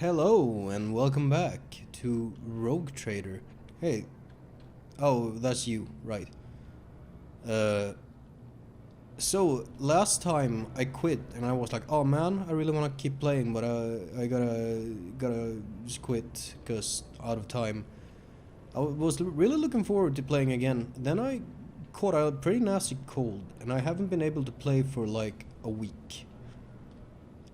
Hello and welcome back to Rogue Trader. Hey, oh, that's you, right. So last time I quit and I was like, oh man, I really want to keep playing, but I gotta just quit because out of time. I was really looking forward to playing again. Then I caught a pretty nasty cold and I haven't been able to play for like a week.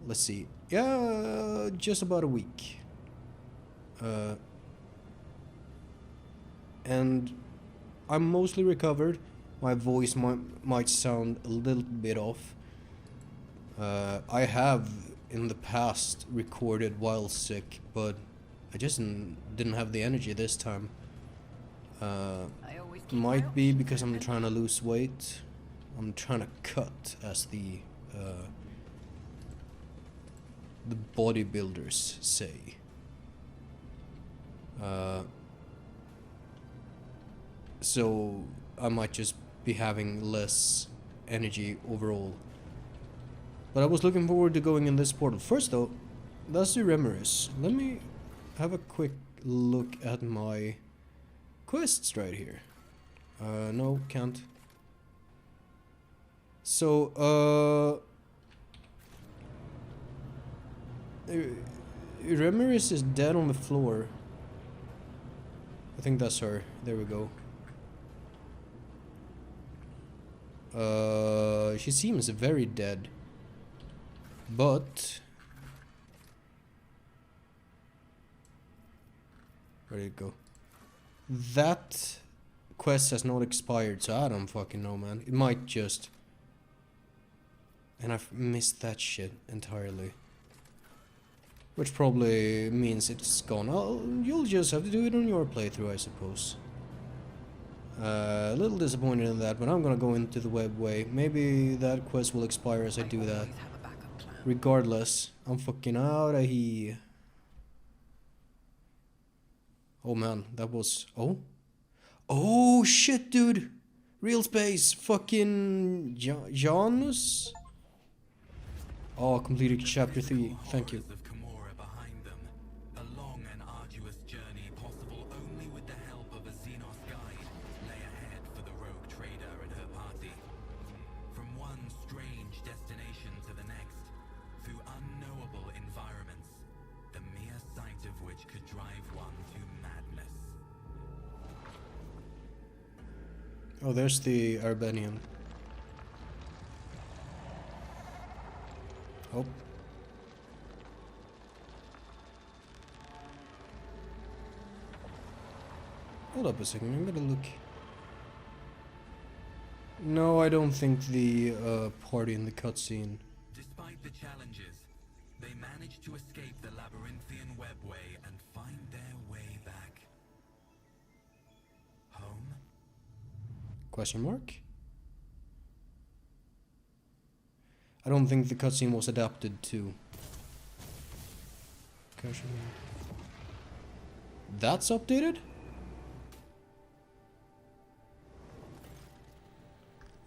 Let's see. Yeah, just about a week. And I'm mostly recovered. My voice might sound a little bit off. I have in the past recorded while sick, but I just didn't have the energy this time. Might be because I'm trying to lose weight. I'm trying to cut, as the bodybuilders say. So I might just be having less energy overall. But I was looking forward to going in this portal. First though, that's the Remeris. Let me have a quick look at my quests right here. No, can't. So, Remeris is dead on the floor. I think that's her. There we go. She seems very dead. But where did it go? That quest has not expired, so I don't fucking know, man. It might just... And I've missed that shit entirely. Which probably means it's gone. You'll just have to do it on your playthrough, I suppose. A little disappointed in that, but I'm gonna go into the webway. Maybe that quest will expire as I do that. Regardless, I'm fucking out of here. Oh man, that was... Oh? Oh shit, dude! Realspace, fucking... Janus? Oh, completed chapter 3, thank you. Oh, there's the Arbanian. Oh. Hold up a second, I'm gonna look. No, I don't think the party in the cutscene. Despite the challenges, they managed to escape the labyrinthian webway and find their way back. Home? Question mark? I don't think the cutscene was adapted to. That's updated?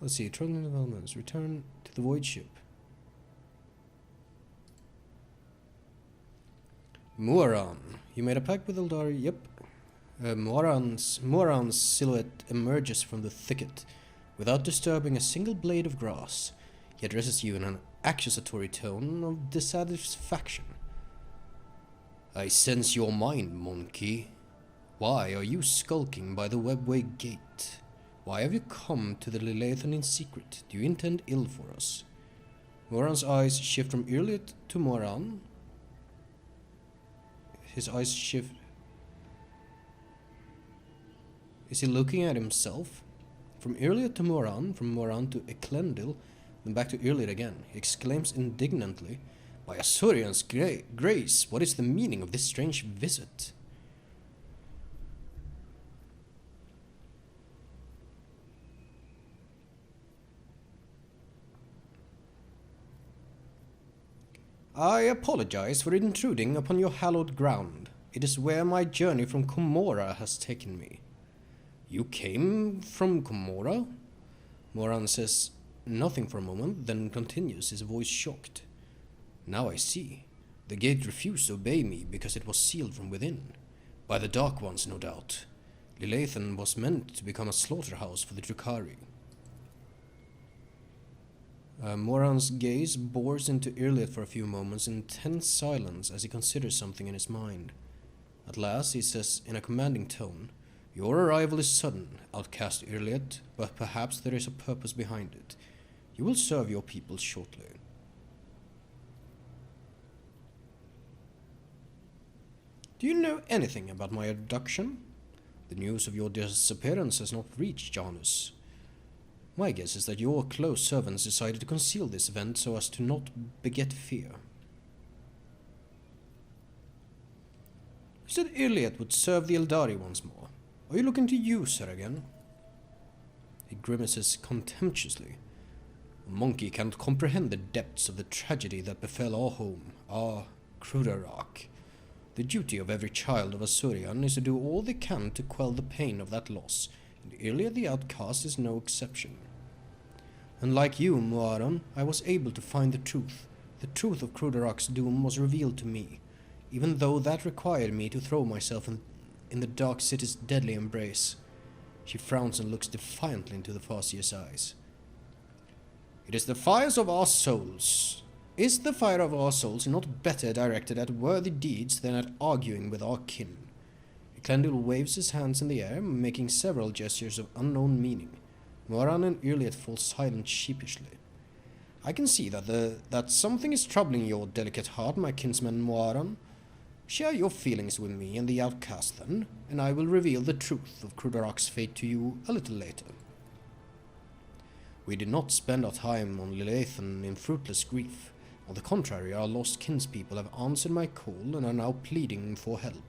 Let's see, troubling developments. Return to the void ship. Moran. You made a pact with Eldari. Yep. Moran's silhouette emerges from the thicket without disturbing a single blade of grass. He addresses you in an accusatory tone of dissatisfaction. I sense your mind, monkey. Why are you skulking by the webway gate? Why have you come to the Lillathan in secret? Do you intend ill for us? Moran's eyes shift from Irlit to Moran. His eyes shift... Is he looking at himself? From Irlit to Moran, from Moran to Eklendil, then back to Irlit again. He exclaims indignantly, by Asurian's grace, what is the meaning of this strange visit? I apologize for intruding upon your hallowed ground. It is where my journey from Komora has taken me. You came from Komora? Moran says nothing for a moment, then continues, his voice shocked. Now I see. The gate refused to obey me because it was sealed from within. By the Dark Ones, no doubt. Lilathan was meant to become a slaughterhouse for the Drukhari. Moran's gaze bores into Irliet for a few moments in tense silence as he considers something in his mind. At last he says in a commanding tone, "Your arrival is sudden, outcast Irliet, but perhaps there is a purpose behind it. You will serve your people shortly." "Do you know anything about my abduction? The news of your disappearance has not reached Janus. My guess is that your close servants decided to conceal this event so as to not beget fear." "You said Irliet would serve the Eldari once more. Are you looking to use her again?" He grimaces contemptuously. "A monkey cannot comprehend the depths of the tragedy that befell our home, our Krudarak. The duty of every child of Asurian is to do all they can to quell the pain of that loss, and Irliet the Outcast is no exception. Unlike you, Muaran, I was able to find the truth. The truth of Krudarak's doom was revealed to me, even though that required me to throw myself in the Dark City's deadly embrace." She frowns and looks defiantly into the Farseer's eyes. "It is the fires of our souls. Is the fire of our souls not better directed at worthy deeds than at arguing with our kin?" Eklendil waves his hands in the air, making several gestures of unknown meaning. Moran and Irliet fall silent sheepishly. "I can see that something is troubling your delicate heart, my kinsman Moran. Share your feelings with me and the outcast then, and I will reveal the truth of Krudarak's fate to you a little later. We did not spend our time on Lilathan in fruitless grief. On the contrary, our lost kinspeople have answered my call and are now pleading for help.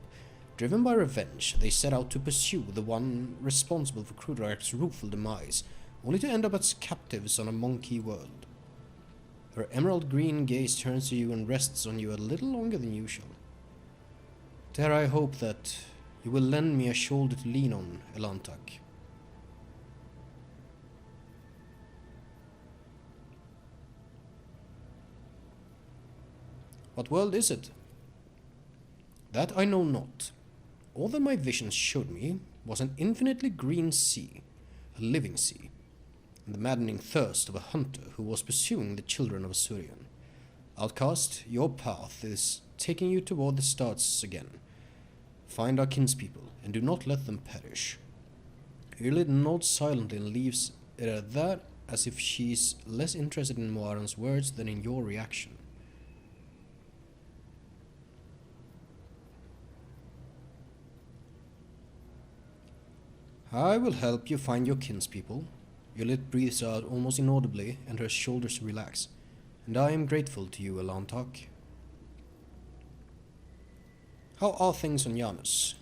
Driven by revenge, they set out to pursue the one responsible for Krudarak's rueful demise, only to end up as captives on a monkey world." Her emerald green gaze turns to you and rests on you a little longer than usual. "Dare I hope that you will lend me a shoulder to lean on, Elantak?" "What world is it?" "That I know not. All that my visions showed me was an infinitely green sea, a living sea, and the maddening thirst of a hunter who was pursuing the children of Asurian. Outcast, your path is taking you toward the stars again. Find our kinspeople, and do not let them perish." Irlid nods silently and leaves it at that, as if she's less interested in Moaran's words than in your reaction. "I will help you find your kinspeople." Irlit breathes out almost inaudibly, and her shoulders relax. "And I am grateful to you, Elantak." "How are things on Janus?"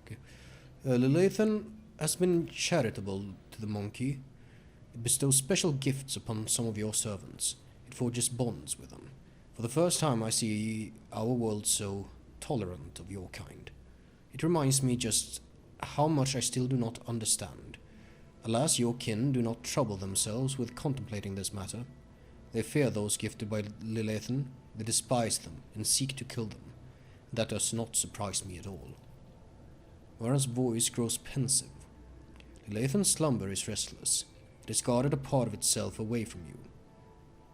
Okay. Lilathan has been charitable to the monkey. It bestows special gifts upon some of your servants. It forges bonds with them. For the first time I see our world so tolerant of your kind. It reminds me just how much I still do not understand. Alas, your kin do not trouble themselves with contemplating this matter. They fear those gifted by Lilathan, they despise them, and seek to kill them. That does not surprise me at all. Moran's voice grows pensive. Lilathan's slumber is restless. It has guarded a part of itself away from you.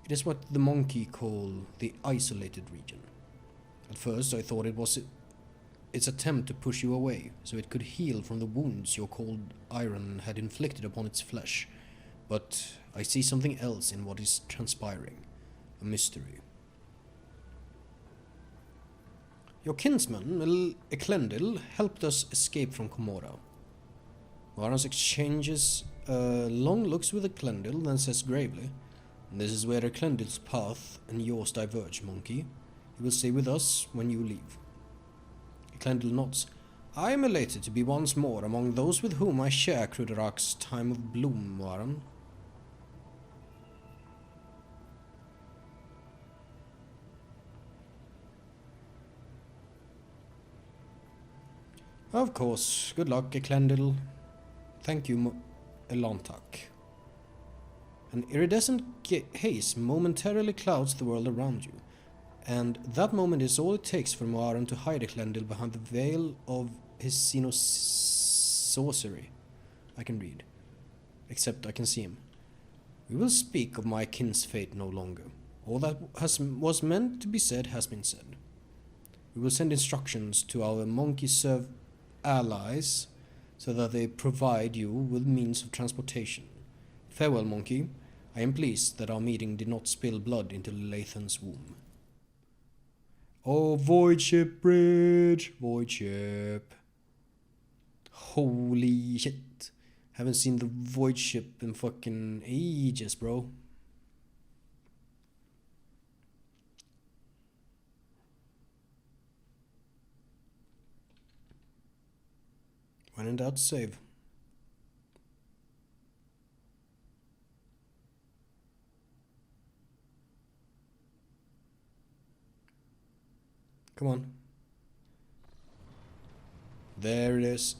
It is what the monkey call the isolated region. At first I thought it was its attempt to push you away, so it could heal from the wounds your cold iron had inflicted upon its flesh. But I see something else in what is transpiring. A mystery. Your kinsman, Eklendil, helped us escape from Komora. Varans exchanges long looks with Eklendil, then says gravely, "This is where Eklendil's path and yours diverge, monkey. You will stay with us when you leave." Eklendil nods. "I am elated to be once more among those with whom I share Krudarak's time of bloom, Waran." "Of course. Good luck, Eklendil. Thank you, Elantak." An iridescent haze momentarily clouds the world around you, and that moment is all it takes for Moaran to hide Eklendil behind the veil of his sorcery. I can read. Except I can see him. We will speak of my kin's fate no longer. All that was meant to be said has been said. We will send instructions to our monkey-served allies so that they provide you with means of transportation. Farewell, monkey. I am pleased that our meeting did not spill blood into Lathan's womb. Oh, void ship bridge! Void ship. Holy shit. Haven't seen the void ship in fucking ages, bro. When in doubt, save. Come on. There it is.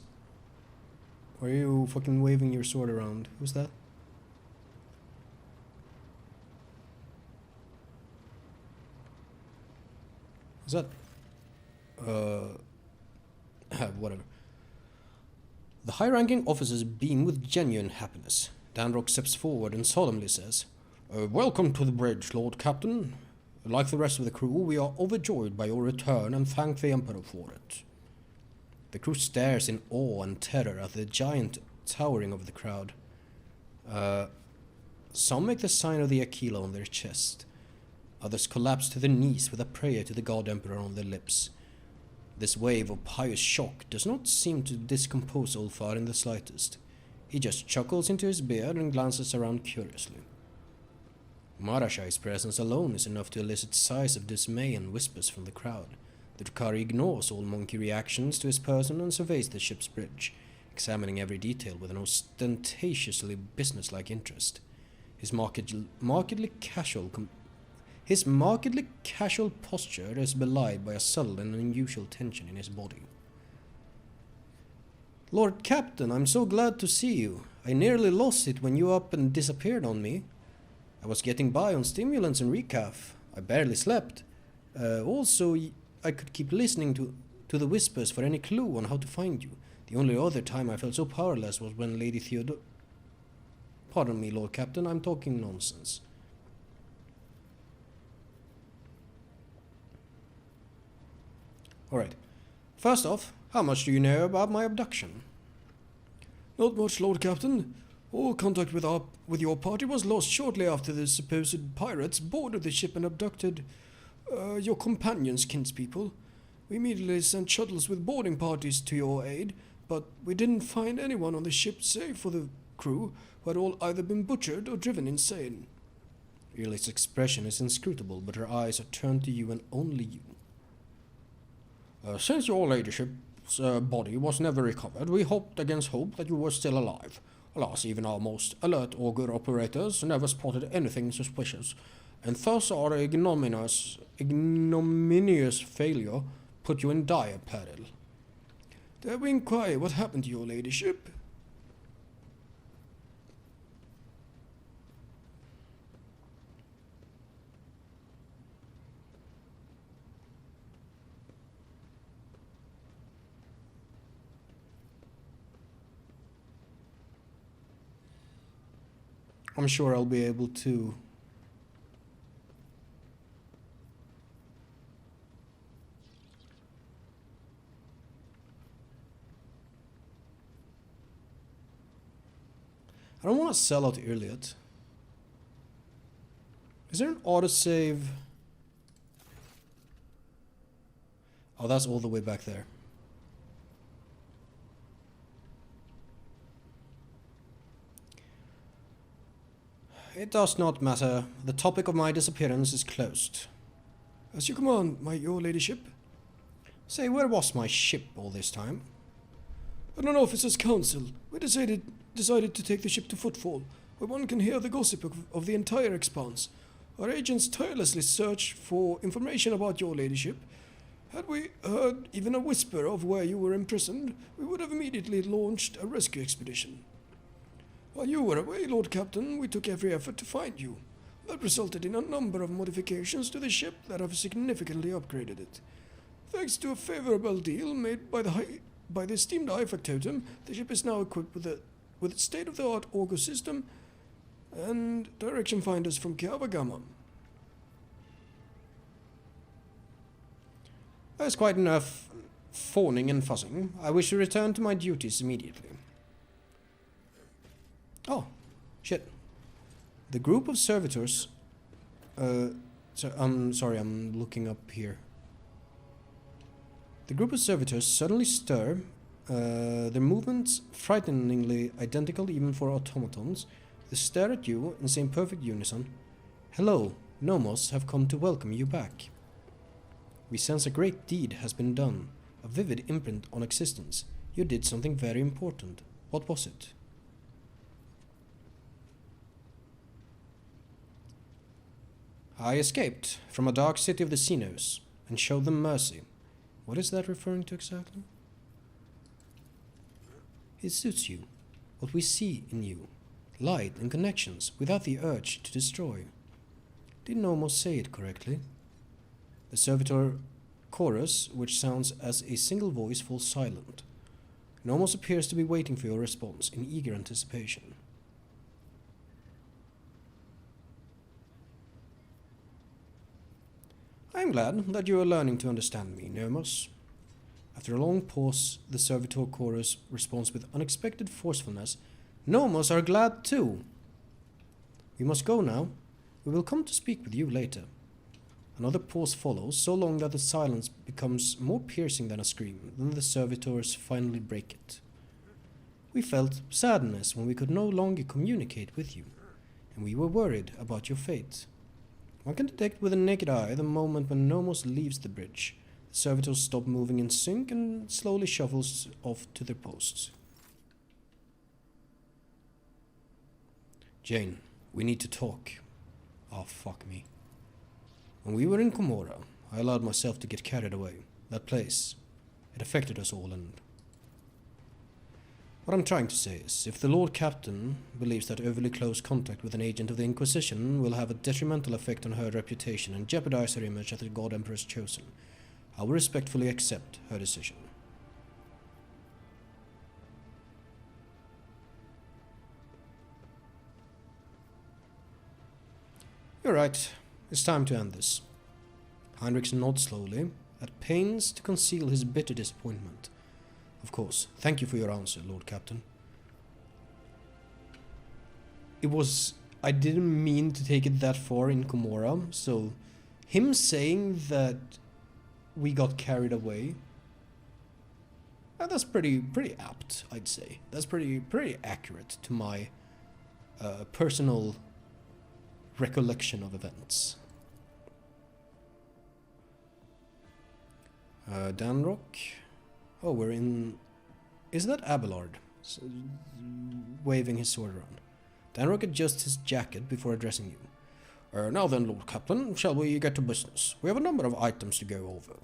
Why are you fucking waving your sword around? Who's that? Is that... whatever. The high-ranking officers beam with genuine happiness. Danrock steps forward and solemnly says, Welcome to the bridge, Lord Captain. Like the rest of the crew, we are overjoyed by your return and thank the Emperor for it. The crew stares in awe and terror at the giant towering over the crowd. Some make the sign of the Aquila on their chest. Others collapse to their knees with a prayer to the God Emperor on their lips. This wave of pious shock does not seem to discompose Ulfar in the slightest. He just chuckles into his beard and glances around curiously. Marashai's presence alone is enough to elicit sighs of dismay and whispers from the crowd. The Drukhari ignores all monkey reactions to his person and surveys the ship's bridge, examining every detail with an ostentatiously businesslike interest. His markedly casual posture is belied by a subtle and unusual tension in his body. Lord Captain, I'm so glad to see you. I nearly lost it when you up and disappeared on me. I was getting by on stimulants and recaf. I barely slept. Also, I could keep listening to the whispers for any clue on how to find you. The only other time I felt so powerless was when Lady Theodore... Pardon me, Lord Captain, I'm talking nonsense. Alright. First off, how much do you know about my abduction? Not much, Lord Captain. All contact with your party was lost shortly after the supposed pirates boarded the ship and abducted your companions, kinspeople. We immediately sent shuttles with boarding parties to your aid, but we didn't find anyone on the ship save for the crew, who had all either been butchered or driven insane. Yrli's expression is inscrutable, but her eyes are turned to you and only you. Since your ladyship's body was never recovered, we hoped against hope that you were still alive. Alas, even our most alert augur operators never spotted anything suspicious, and thus our ignominious failure put you in dire peril. Dare we inquire what happened to your ladyship? I'm sure I'll be able to... I don't want to sell out Yrliot. Is there an autosave? Oh, that's all the way back there. It does not matter. The topic of my disappearance is closed. As you command, your ladyship. Say, where was my ship all this time? At an officer's council, we decided to take the ship to Footfall, where one can hear the gossip of the entire expanse. Our agents tirelessly searched for information about your ladyship. Had we heard even a whisper of where you were imprisoned, we would have immediately launched a rescue expedition. While you were away, Lord Captain, we took every effort to find you. That resulted in a number of modifications to the ship that have significantly upgraded it. Thanks to a favorable deal made by the esteemed high factotum, the ship is now equipped with a state-of-the-art auger system and direction finders from Kiavagama. There's quite enough fawning and fussing. I wish to return to my duties immediately. Oh, shit. The group of servitors... I'm sorry, I'm looking up here. The group of servitors suddenly stir, their movements frighteningly identical even for automatons. They stare at you and say in perfect unison, "Hello, Nomos have come to welcome you back. We sense a great deed has been done, a vivid imprint on existence. You did something very important. What was it?" "I escaped from a dark city of the Xenos and showed them mercy." What is that referring to exactly? "It suits you, what we see in you. Light and connections without the urge to destroy." Didn't almost say it correctly. The servitor chorus, which sounds as a single voice, falls silent. Nomos appears to be waiting for your response in eager anticipation. "I am glad that you are learning to understand me, Nomos." After a long pause, the servitor chorus responds with unexpected forcefulness, "Nomos are glad too." "We must go now. We will come to speak with you later." Another pause follows, so long that the silence becomes more piercing than a scream. Then the servitors finally break it. "We felt sadness when we could no longer communicate with you, and we were worried about your fate." One can detect with the naked eye the moment when Nomos leaves the bridge. The servitors stop moving in sync and slowly shuffles off to their posts. "Jane, we need to talk." Oh, fuck me. "When we were in Komora, I allowed myself to get carried away. That place, it affected us all, and... What I'm trying to say is, if the Lord Captain believes that overly close contact with an agent of the Inquisition will have a detrimental effect on her reputation and jeopardize her image as the God Empress chosen, I will respectfully accept her decision." "You're right. It's time to end this." Heinrich nods slowly, at pains to conceal his bitter disappointment. "Of course. Thank you for your answer, Lord Captain." I didn't mean to take it that far in Komora, so him saying that we got carried away, that's pretty apt, I'd say. That's pretty accurate to my personal recollection of events. Danrock. Oh, we're in... Is that Abelard? Waving his sword around. Danrock adjusts his jacket before addressing you. "Now then, Lord Captain, shall we get to business? We have a number of items to go over."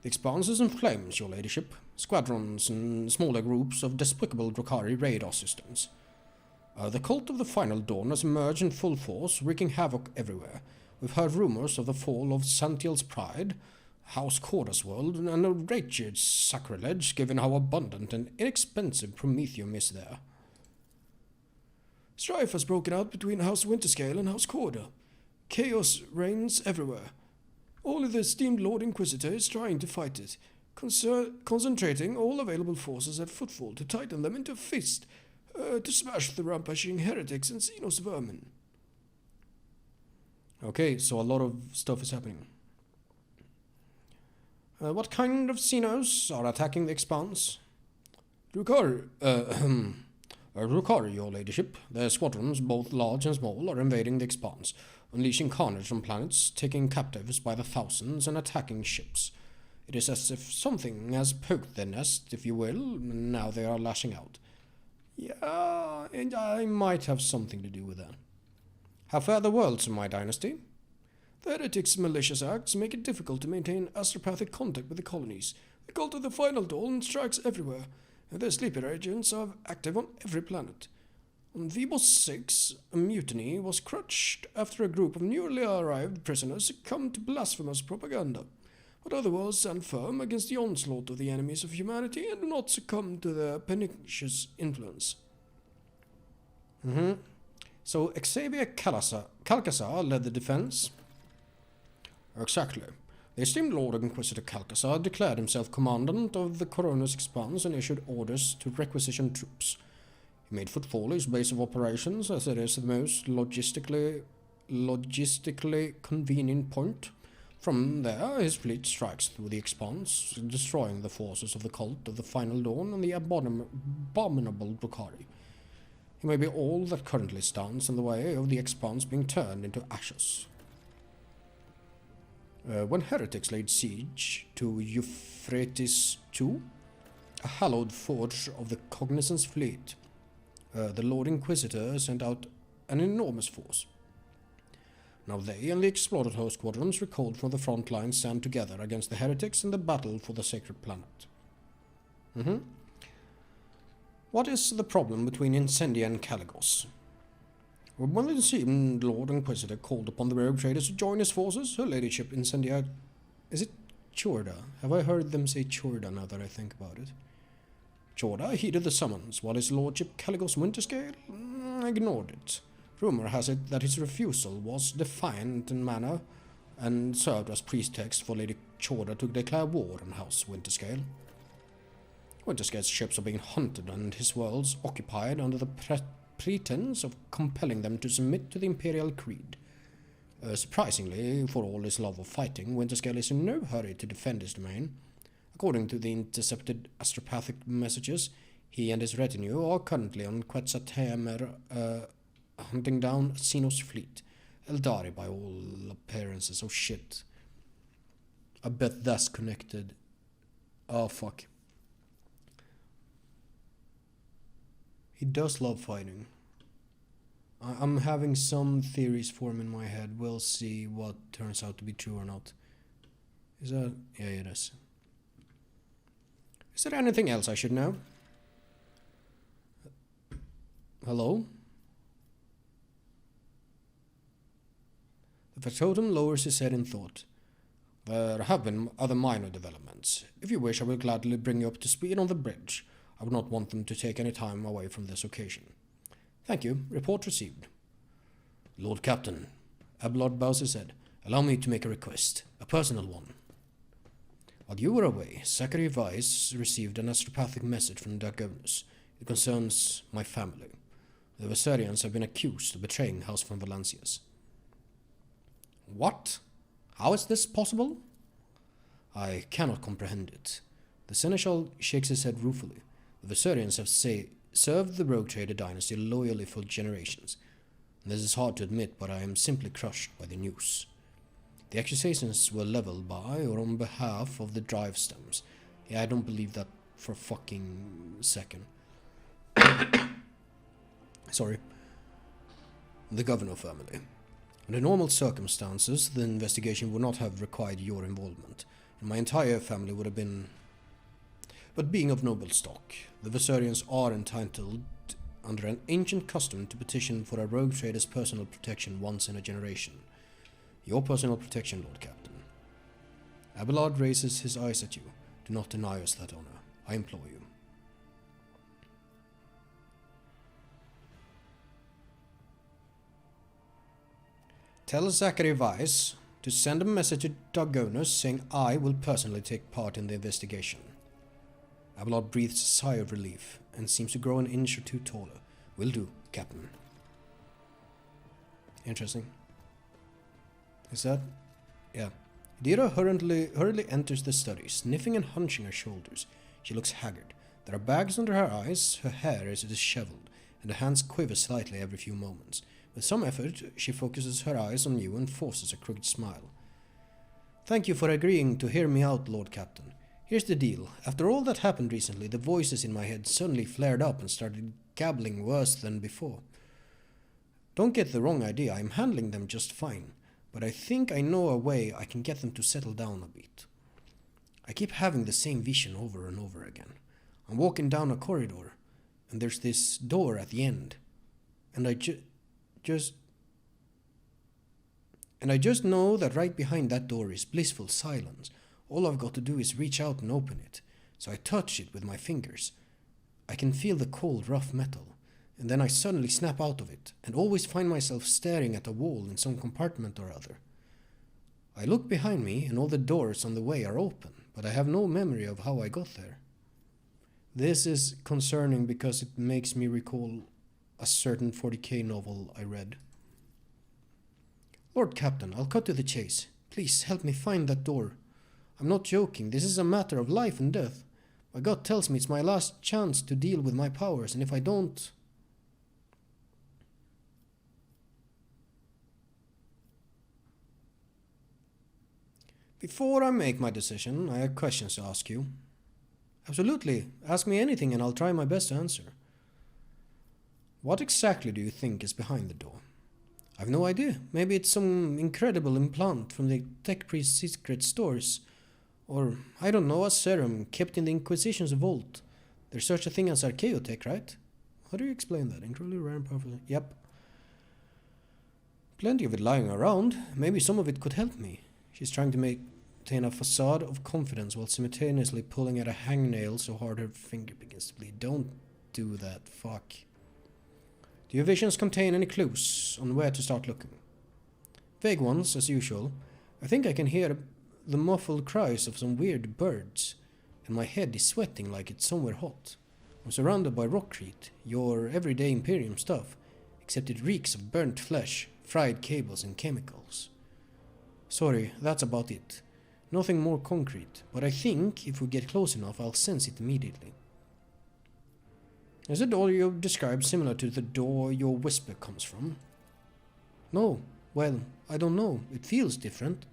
"The Expanse is in flames, your ladyship. Squadrons and smaller groups of despicable Drukhari radar systems. The cult of the Final Dawn has emerged in full force, wreaking havoc everywhere. We've heard rumors of the fall of Santiel's Pride, House Corda's world, and a wretched sacrilege given how abundant and inexpensive Prometheum is there." Strife has broken out between House Winterscale and House Corda. Chaos reigns everywhere. Only the esteemed Lord Inquisitor is trying to fight it, concentrating all available forces at footfall to tighten them into a fist, to smash the rampaging heretics and Xenos vermin. Okay, so a lot of stuff is happening. What kind of Xenos are attacking the Expanse? Drukhari, Drukhari, your ladyship. Their squadrons, both large and small, are invading the Expanse, unleashing carnage on planets, taking captives by the thousands, and attacking ships. It is as if something has poked their nest, if you will, and now they are lashing out. Yeah, And I might have something to do with that. How fare the worlds in my dynasty? the heretics' malicious acts make it difficult to maintain astropathic contact with the colonies. The cult of the Final Dawn strikes everywhere, and their sleeper agents are active on every planet. On Vibos 6, a mutiny was crushed after a group of newly arrived prisoners succumbed to blasphemous propaganda. But others stand firm against the onslaught of the enemies of humanity and do not succumb to their pernicious influence. So Xavier Calcasar led the defense? Exactly. The esteemed Lord Inquisitor Calcasar declared himself commandant of the Coroner's Expanse and issued orders to requisition troops. He made Footfall his base of operations, as it is the most logistically convenient point. From there, his fleet strikes through the Expanse, destroying the forces of the Cult of the Final Dawn and the abominable Drukhari. He may be all that currently stands in the way of the Expanse being turned into ashes. When heretics laid siege to Euphrates II, a hallowed forge of the Cognizance fleet, the Lord Inquisitor sent out an enormous force. Now they and the exploded host squadrons recalled from the front lines stand together against the heretics in the battle for the sacred planet. What is the problem between Incendia and Caligos? When the esteemed Lord Inquisitor called upon the rogue traders to join his forces, her ladyship Incendia... Is it Chorda? Have I heard them say Chorda now that I think about it? Chorda heeded the summons, while his lordship Caligos Winterscale ignored it. Rumor has it that his refusal was defiant in manner and served as pretext for Lady Chorda to declare war on House Winterscale. Winterscale's ships are being hunted and his worlds occupied under the pretense of compelling them to submit to the Imperial Creed. Surprisingly, for all his love of fighting, Winterscale is in no hurry to defend his domain. According to the intercepted astropathic messages, he and his retinue are currently on Quetzaltemer, hunting down Xenos fleet. Eldari by all appearances. Oh shit. I bet that's connected. Oh fuck. He does love fighting. I'm having some theories form in my head. We'll see what turns out to be true or not. Is that... yeah, it is. Is there anything else I should know? Hello? The factotum lowers his head in thought. There have been other minor developments. If you wish, I will gladly bring you up to speed on the bridge. I would not want them to take any time away from this occasion. Thank you. Report received. Lord Captain, Abelard bows his head. Allow me to make a request. A personal one. While you were away, Zachary Weiss received an astropathic message from Dagonus. It concerns my family. The Veserians have been accused of betraying House von Valancius. What? How is this possible? I cannot comprehend it. The Seneschal shakes his head ruefully. The Veserians have served the rogue trader dynasty loyally for generations. This is hard to admit, but I am simply crushed by the news. The accusations were leveled by or on behalf of the drive stems. Yeah, I don't believe that for a fucking second. Sorry. The Governor family. Under normal circumstances, the investigation would not have required your involvement, and my entire family would have been... But being of noble stock, the Veserians are entitled, under an ancient custom, to petition for a rogue trader's personal protection once in a generation. Your personal protection, Lord Captain. Abelard raises his eyes at you. Do not deny us that honor. I implore you. Tell Zachary Weiss to send a message to Dagonus saying I will personally take part in the investigation. Abelard breathes a sigh of relief and seems to grow an inch or two taller. Will do, Captain. Interesting. Is that... yeah. Dira hurriedly enters the study, sniffing and hunching her shoulders. She looks haggard. There are bags under her eyes, her hair is disheveled, and her hands quiver slightly every few moments. With some effort, she focuses her eyes on you and forces a crooked smile. Thank you for agreeing to hear me out, Lord Captain. Here's the deal. After all that happened recently, the voices in my head suddenly flared up and started gabbling worse than before. Don't get the wrong idea, I'm handling them just fine, but I think I know a way I can get them to settle down a bit. I keep having the same vision over and over again. I'm walking down a corridor, and there's this door at the end. and I just know that right behind that door is blissful silence. All I've got to do is reach out and open it. So I touch it with my fingers. I can feel the cold, rough metal, and then I suddenly snap out of it, and always find myself staring at a wall in some compartment or other. I look behind me, and all the doors on the way are open, but I have no memory of how I got there. This is concerning because it makes me recall a certain 40k novel I read. Lord Captain, I'll cut to the chase. Please help me find that door. I'm not joking, this is a matter of life and death. My gut tells me it's my last chance to deal with my powers, and if I don't... Before I make my decision, I have questions to ask you. Absolutely, ask me anything and I'll try my best to answer. What exactly do you think is behind the door? I've no idea. Maybe it's some incredible implant from the tech priest's secret stores. Or, I don't know, a serum kept in the Inquisition's vault. There's such a thing as archaeotech, right? How do you explain that? Incredibly rare and powerful. Yep. Plenty of it lying around. Maybe some of it could help me. She's trying to maintain a facade of confidence while simultaneously pulling at a hangnail so hard her finger begins to bleed. Don't do that. Fuck. Do your visions contain any clues on where to start looking? Vague ones, as usual. I think I can hear the muffled cries of some weird birds, and my head is sweating like it's somewhere hot. I'm surrounded by rockcrete, your everyday Imperium stuff, except it reeks of burnt flesh, fried cables and chemicals. Sorry, that's about it. Nothing more concrete, but I think if we get close enough I'll sense it immediately. Is the door you've described similar to the door your whisper comes from? No, well, I don't know. It feels different.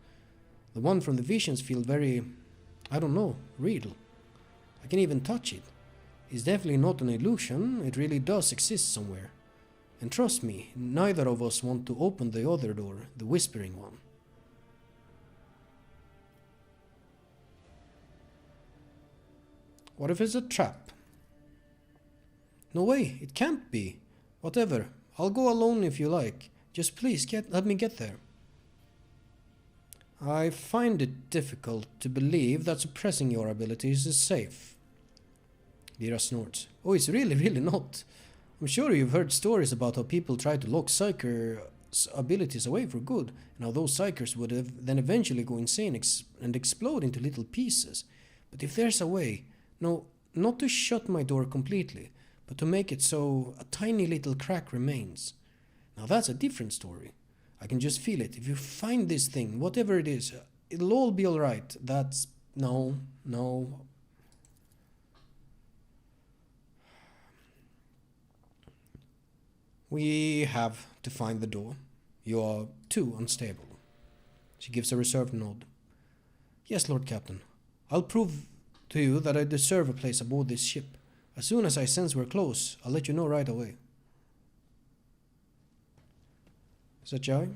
The one from the visions feels very, I don't know, real. I can even touch it. It's definitely not an illusion, it really does exist somewhere. And trust me, neither of us want to open the other door, the whispering one. What if it's a trap? No way, it can't be. Whatever, I'll go alone if you like. Just please let me get there. I find it difficult to believe that suppressing your abilities is safe. Lyra snorts. Oh, it's really not. I'm sure you've heard stories about how people try to lock psykers' abilities away for good, and how those psykers would then eventually go insane and explode into little pieces. But if there's a way, no, not to shut my door completely, but to make it so a tiny little crack remains. Now that's a different story. I can just feel it. If you find this thing, whatever it is, it'll all be alright. That's... no. We have to find the door. You are too unstable. She gives a reserved nod. Yes, Lord Captain. I'll prove to you that I deserve a place aboard this ship. As soon as I sense we're close, I'll let you know right away. Is that Jai?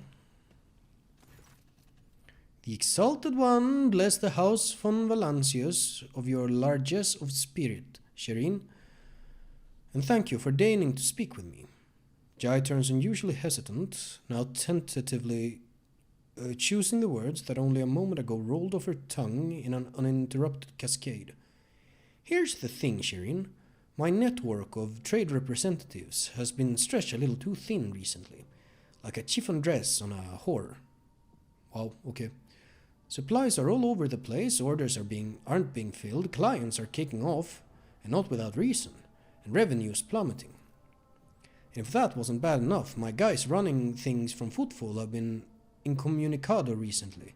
The Exalted One bless the house von Valancius of your largesse of spirit, Shireen, and thank you for deigning to speak with me. Jai turns unusually hesitant, now tentatively choosing the words that only a moment ago rolled off her tongue in an uninterrupted cascade. Here's the thing, Shireen. My network of trade representatives has been stretched a little too thin recently, like a chiffon dress on a whore. Wow, okay. Supplies are all over the place, orders aren't being filled, clients are kicking off, and not without reason, and revenues plummeting. And if that wasn't bad enough, my guys running things from Footfall have been incommunicado recently,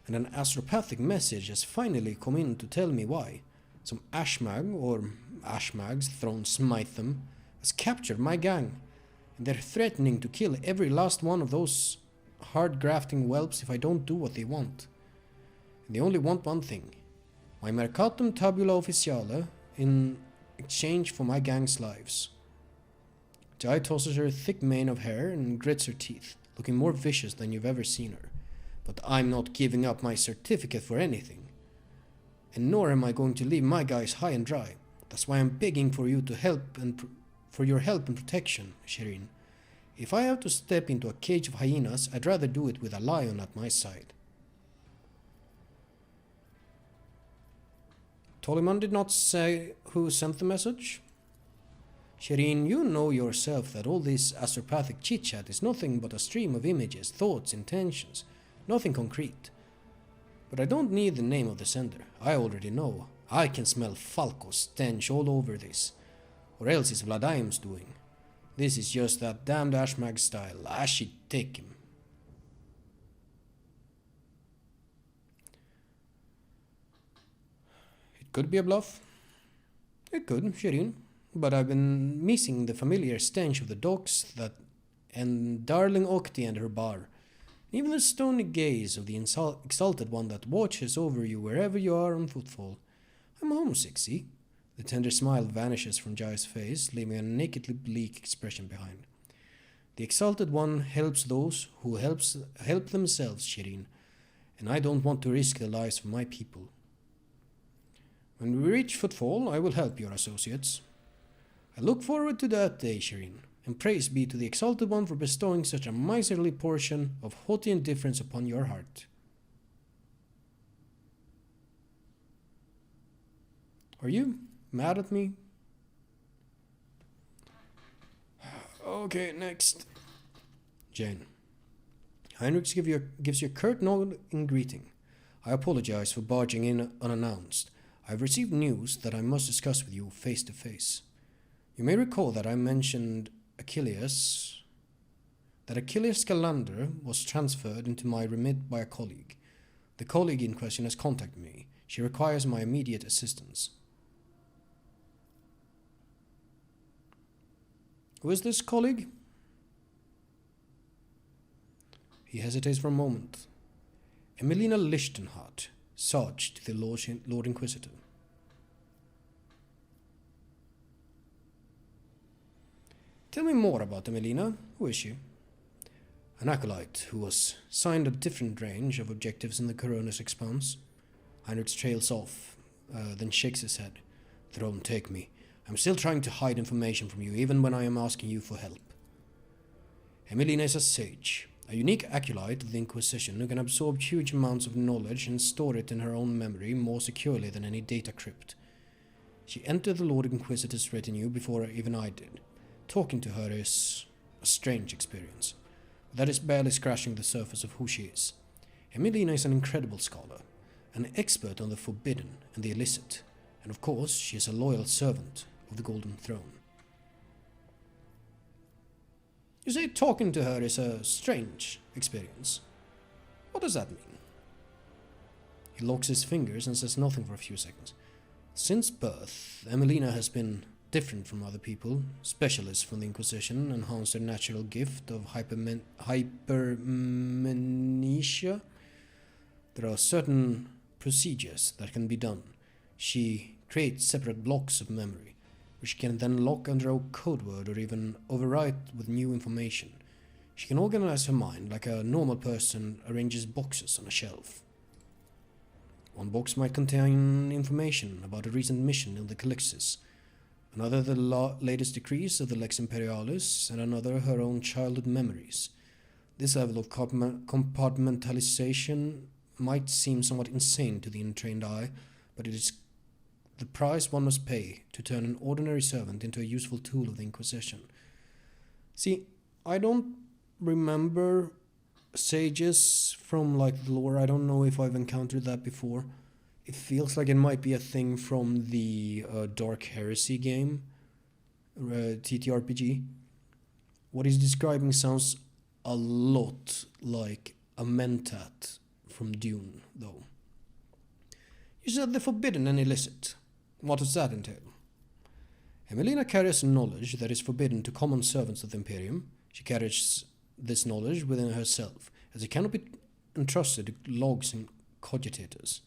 and an astropathic message has finally come in to tell me why. Some ashmag, or ashmags, thrown smite them, has captured my gang, and they're threatening to kill every last one of those hard-grafting whelps if I don't do what they want. And they only want one thing, my Mercatum Tabula Officiale, in exchange for my gang's lives. Jai tosses her thick mane of hair and grits her teeth, looking more vicious than you've ever seen her. But I'm not giving up my certificate for anything. And nor am I going to leave my guys high and dry. That's why I'm begging for you to help and for your help and protection, Shireen. If I have to step into a cage of hyenas, I'd rather do it with a lion at my side. Toliman did not say who sent the message. Shireen, you know yourself that all this astropathic chit-chat is nothing but a stream of images, thoughts, intentions, nothing concrete. But I don't need the name of the sender. I already know. I can smell Falco's stench all over this. Or else it's Vladium's doing. This is just that damned Ashmag style. I should take him. It could be a bluff. It could, Shireen. But I've been missing the familiar stench of the docks and darling Octi and her bar. Even the stony gaze of the exalted one that watches over you wherever you are on footfall. I'm homesick, see? The tender smile vanishes from Jai's face, leaving a nakedly bleak expression behind. The exalted one helps those who help themselves, Shireen, and I don't want to risk the lives of my people. When we reach Footfall, I will help your associates. I look forward to that day, Shireen, and praise be to the exalted one for bestowing such a miserly portion of haughty indifference upon your heart. Are you mad at me? Okay, next. Jane. Heinrichs gives you a curt nod in greeting. I apologize for barging in unannounced. I have received news that I must discuss with you face to face. You may recall that I mentioned Achilles Galander was transferred into my remit by a colleague. The colleague in question has contacted me. She requires my immediate assistance. Who is this colleague? He hesitates for a moment. Emelina Lichtenhardt, Sarge to the Lord Inquisitor. Tell me more about Emelina. Who is she? An acolyte who was assigned a different range of objectives in the Corona's expanse. Heinrich trails off, then shakes his head. Throne, take me. I'm still trying to hide information from you, even when I am asking you for help. Emelina is a sage, a unique acolyte of the Inquisition who can absorb huge amounts of knowledge and store it in her own memory more securely than any data crypt. She entered the Lord Inquisitor's retinue before even I did. Talking to her is a strange experience, but that is barely scratching the surface of who she is. Emelina is an incredible scholar, an expert on the forbidden and the illicit, and of course she is a loyal servant of the Golden Throne. You say talking to her is a strange experience. What does that mean? He locks his fingers and says nothing for a few seconds. Since birth, Emelina has been different from other people. Specialists from the Inquisition enhance their natural gift of hypermnesia. There are certain procedures that can be done. She creates separate blocks of memory, which can then lock under a code word or even overwrite with new information. She can organize her mind like a normal person arranges boxes on a shelf. One box might contain information about a recent mission in the Calixis, another the latest decrees of the Lex Imperialis, and another her own childhood memories. This level of compartmentalization might seem somewhat insane to the untrained eye, but it is the price one must pay to turn an ordinary servant into a useful tool of the Inquisition. See, I don't remember sages from like the lore. I don't know if I've encountered that before. It feels like it might be a thing from the Dark Heresy game, TTRPG. What he's describing sounds a lot like a mentat from Dune, though. You said the forbidden and illicit. What does that entail? Emelina carries knowledge that is forbidden to common servants of the Imperium. She carries this knowledge within herself, as it cannot be entrusted to logs and cogitators.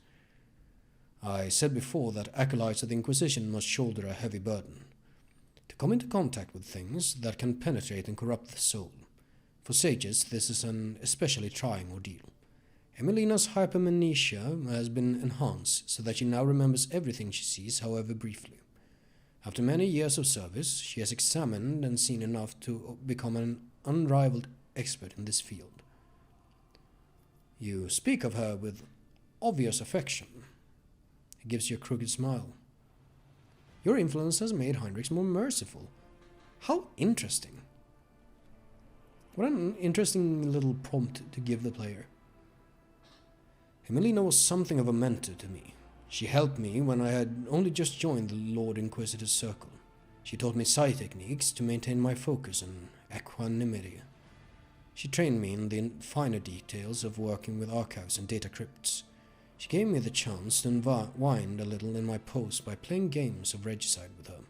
I said before that acolytes of the Inquisition must shoulder a heavy burden, to come into contact with things that can penetrate and corrupt the soul. For sages, this is an especially trying ordeal. Emelina's hypermnesia has been enhanced so that she now remembers everything she sees, however briefly. After many years of service, she has examined and seen enough to become an unrivaled expert in this field. You speak of her with obvious affection. He gives you a crooked smile. Your influence has made Heinrichs more merciful. How interesting. What an interesting little prompt to give the player. Emelina was something of a mentor to me. She helped me when I had only just joined the Lord Inquisitor's circle. She taught me psi techniques to maintain my focus and equanimity. She trained me in the finer details of working with archives and data crypts. She gave me the chance to unwind a little in my post by playing games of regicide with her.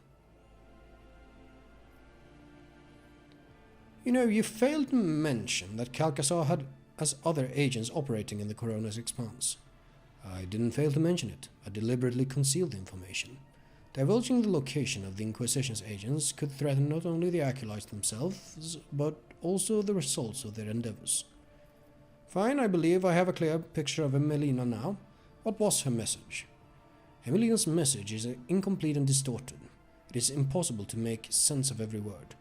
You know, you failed to mention that Calcasar has other agents operating in the Corona's expanse. I didn't fail to mention it. I deliberately concealed the information. Divulging the location of the Inquisition's agents could threaten not only the acolytes themselves, but also the results of their endeavors. Fine, I believe I have a clear picture of Emelina now. What was her message? Emelina's message is incomplete and distorted. It is impossible to make sense of every word.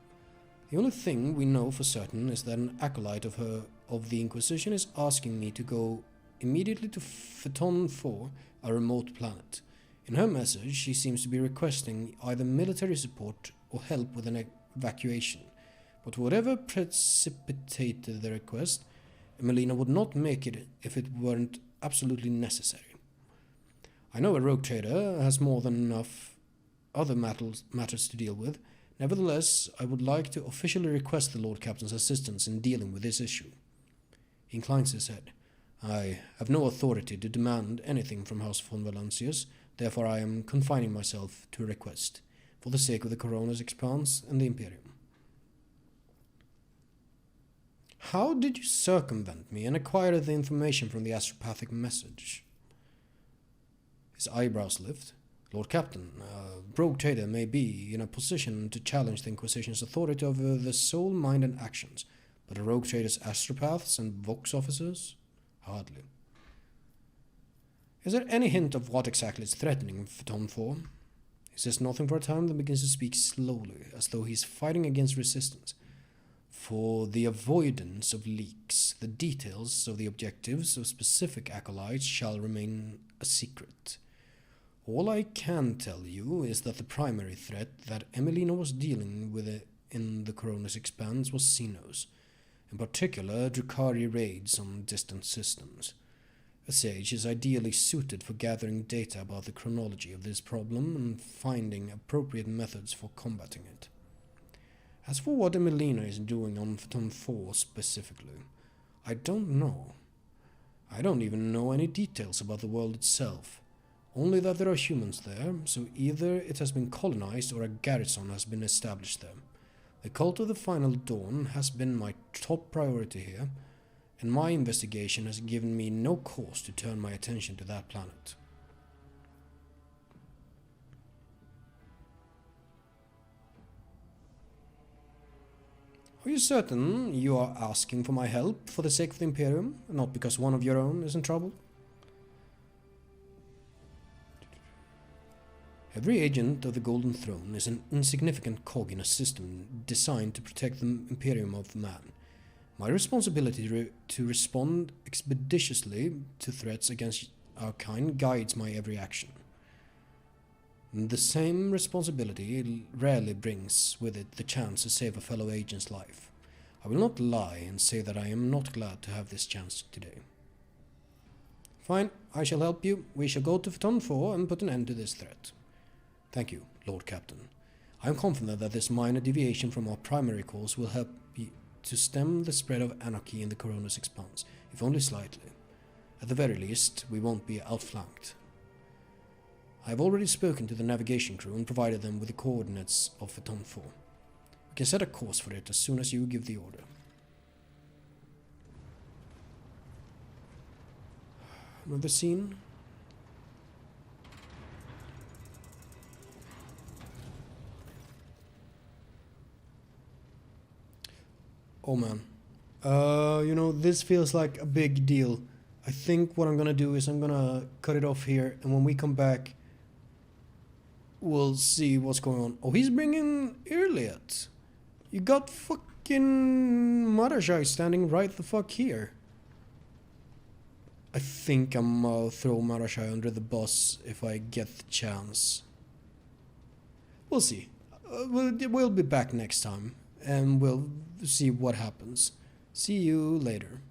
The only thing we know for certain is that an acolyte of the Inquisition is asking me to go immediately to Phaeton 4, a remote planet. In her message, she seems to be requesting either military support or help with an evacuation. But whatever precipitated the request, Emelina would not make it if it weren't absolutely necessary. I know a rogue trader has more than enough other matters to deal with. Nevertheless, I would like to officially request the Lord Captain's assistance in dealing with this issue. He inclines his head. I have no authority to demand anything from House von Valancius, therefore I am confining myself to a request, for the sake of the Corona's expanse and the Imperium. How did you circumvent me and acquire the information from the astropathic message? His eyebrows lift. Lord Captain, a rogue trader may be in a position to challenge the Inquisition's authority over the soul, mind, and actions, but a rogue trader's astropaths and vox officers? Hardly. Is there any hint of what exactly is threatening Phaeton 4? He says nothing for a time, then begins to speak slowly, as though he is fighting against resistance. For the avoidance of leaks, the details of the objectives of specific acolytes shall remain a secret. All I can tell you is that the primary threat that Emelina was dealing with in the Corona's expanse was Xenos, in particular Drukhari raids on distant systems. A sage is ideally suited for gathering data about the chronology of this problem and finding appropriate methods for combating it. As for what Emelina is doing on Phaeton 4 specifically, I don't know. I don't even know any details about the world itself. Only that there are humans there, so either it has been colonized or a garrison has been established there. The cult of the Final Dawn has been my top priority here, and my investigation has given me no cause to turn my attention to that planet. Are you certain you are asking for my help for the sake of the Imperium, not because one of your own is in trouble? Every agent of the Golden Throne is an insignificant cog in a system designed to protect the Imperium of man. My responsibility to respond expeditiously to threats against our kind guides my every action. The same responsibility rarely brings with it the chance to save a fellow agent's life. I will not lie and say that I am not glad to have this chance today. Fine, I shall help you. We shall go to Phaeton 4 and put an end to this threat. Thank you, Lord Captain. I am confident that this minor deviation from our primary course will help to stem the spread of anarchy in the Corona's expanse, if only slightly. At the very least, we won't be outflanked. I have already spoken to the navigation crew and provided them with the coordinates of Phaeton 4. We can set a course for it as soon as you give the order. Another scene. Oh man. This feels like a big deal. I think what I'm gonna do is I'm gonna cut it off here, and when we come back, we'll see what's going on. Oh, he's bringing Irliet. You got fucking fucking Marajai standing right the fuck here. I think I'm gonna throw Marashai under the bus if I get the chance. We'll see. We'll be back next time, and we'll see what happens. See you later.